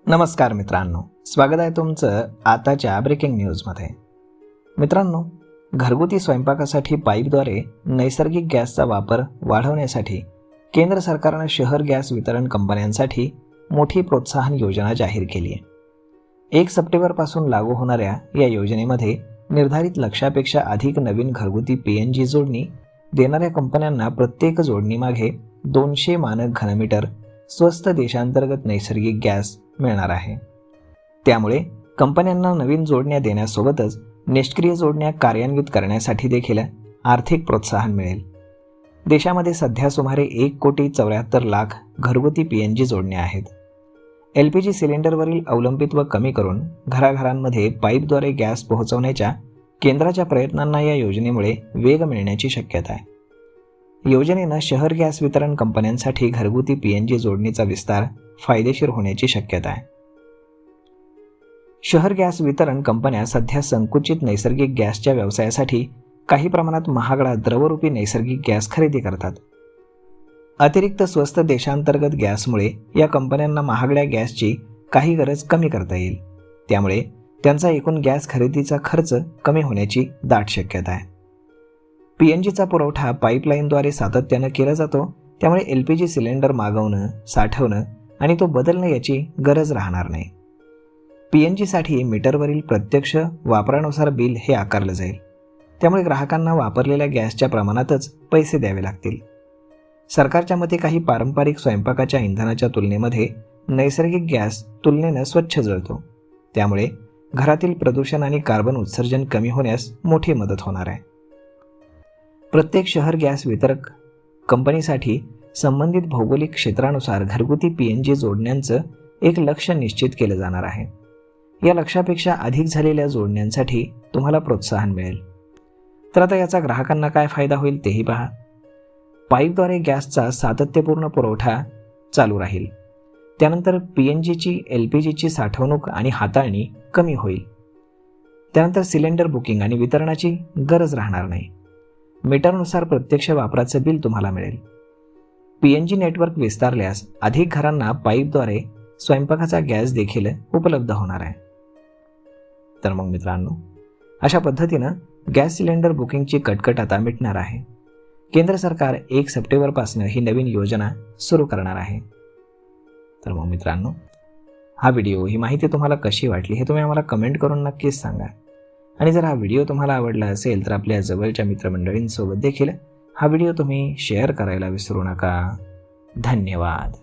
नमस्कार मित्रांनो, स्वागत आहे तुमचं आताच्या ब्रेकिंग न्यूजमध्ये। मित्रांनो, घरगुती स्वयंपाकासाठी पाईपद्वारे नैसर्गिक गॅसचा वापर वाढवण्यासाठी केंद्र सरकारने शहर गॅस वितरण कंपन्यांसाठी मोठी प्रोत्साहन योजना जाहीर केली आहे। 1 सप्टेंबरपासून लागू होणाऱ्या या योजनेमध्ये निर्धारित लक्ष्यापेक्षा अधिक नवीन घरगुती PNG जोडणी देणाऱ्या कंपन्यांना प्रत्येक जोडणीमागे 200 मानक घनमीटर स्वस्त देशांतर्गत नैसर्गिक गॅस मिळणार आहे। त्यामुळे कंपन्यांना नवीन जोडण्या देण्यासोबतच निष्क्रिय जोडण्या कार्यान्वित करण्यासाठी देखील आर्थिक प्रोत्साहन मिळेल। देशामध्ये सध्या सुमारे 1,74,00,000 घरगुती PNG जोडण्या आहेत। LPG सिलेंडरवरील अवलंबित्व कमी करून घराघरांमध्ये पाईपद्वारे गॅस पोहोचवण्याच्या केंद्राच्या प्रयत्नांना या योजनेमुळे वेग मिळण्याची शक्यता आहे। योजनेनं शहर गॅस वितरण कंपन्यांसाठी घरगुती PNG जोडणीचा विस्तार फायदेशीर होण्याची शक्यता आहे। शहर गॅस वितरण कंपन्या सध्या संकुचित नैसर्गिक गॅसच्या व्यवसायासाठी काही प्रमाणात महागडा द्रवरूपी नैसर्गिक गॅस खरेदी करतात। अतिरिक्त स्वस्त देशांतर्गत गॅसमुळे या कंपन्यांना महागड्या गॅसची काही गरज कमी करता येईल। त्यामुळे त्यांचा एकूण गॅस खरेदीचा खर्च कमी होण्याची दाट शक्यता आहे। PNGचा पुरवठा पाईपलाईनद्वारे सातत्यानं केला जातो, त्यामुळे LPG सिलेंडर मागवणं, साठवणं आणि तो बदलणं याची गरज राहणार नाही। PNGसाठी मीटरवरील प्रत्यक्ष वापरानुसार बिल हे आकारलं जाईल, त्यामुळे ग्राहकांना वापरलेल्या गॅसच्या प्रमाणातच पैसे द्यावे लागतील। सरकारच्या मते काही पारंपरिक स्वयंपाकाच्या इंधनाच्या तुलनेमध्ये नैसर्गिक गॅस तुलनेनं स्वच्छ जळतो, त्यामुळे घरातील प्रदूषण आणि कार्बन उत्सर्जन कमी होण्यास मोठी मदत होणार आहे। प्रत्येक शहर गॅस वितरक कंपनीसाठी संबंधित भौगोलिक क्षेत्रानुसार घरगुती PNG जोडण्यांचं एक लक्ष्य निश्चित केलं जाणार आहे। या लक्ष्यापेक्षा अधिक झालेल्या जोडण्यांसाठी तुम्हाला प्रोत्साहन मिळेल। तर आता याचा ग्राहकांना काय फायदा होईल तेही पहा। पाईपद्वारे गॅसचा सातत्यपूर्ण पुरवठा चालू राहील। त्यानंतर PNGची LPGची साठवणूक आणि हाताळणी कमी होईल। त्यानंतर सिलेंडर बुकिंग आणि वितरणाची गरज राहणार नाही। मीटरनुसार प्रत्यक्ष वापराचं बिल तुम्हाला मिळेल। PNG नेटवर्क विस्तारल्यास अधिक घरांना पाईपद्वारे स्वयंपाकाचा गॅस देखील उपलब्ध होणार आहे। तर मग मित्रांनो, अशा पद्धतीनं गॅस सिलेंडर बुकिंगची कटकट आता मिटणार आहे। केंद्र सरकार 1 सप्टेंबरपासून ही नवीन योजना सुरू करणार आहे। तर मग मित्रांनो, हा व्हिडिओ, ही माहिती तुम्हाला कशी वाटली हे तुम्ही आम्हाला कमेंट करून नक्कीच सांगा। आणि जर हा व्हिडिओ तुम्हाला आवडला असेल तर आपल्या जवळच्या मित्रमंडळींसोबत देखील हा व्हिडिओ तुम्ही शेअर करायला विसरू नका। धन्यवाद।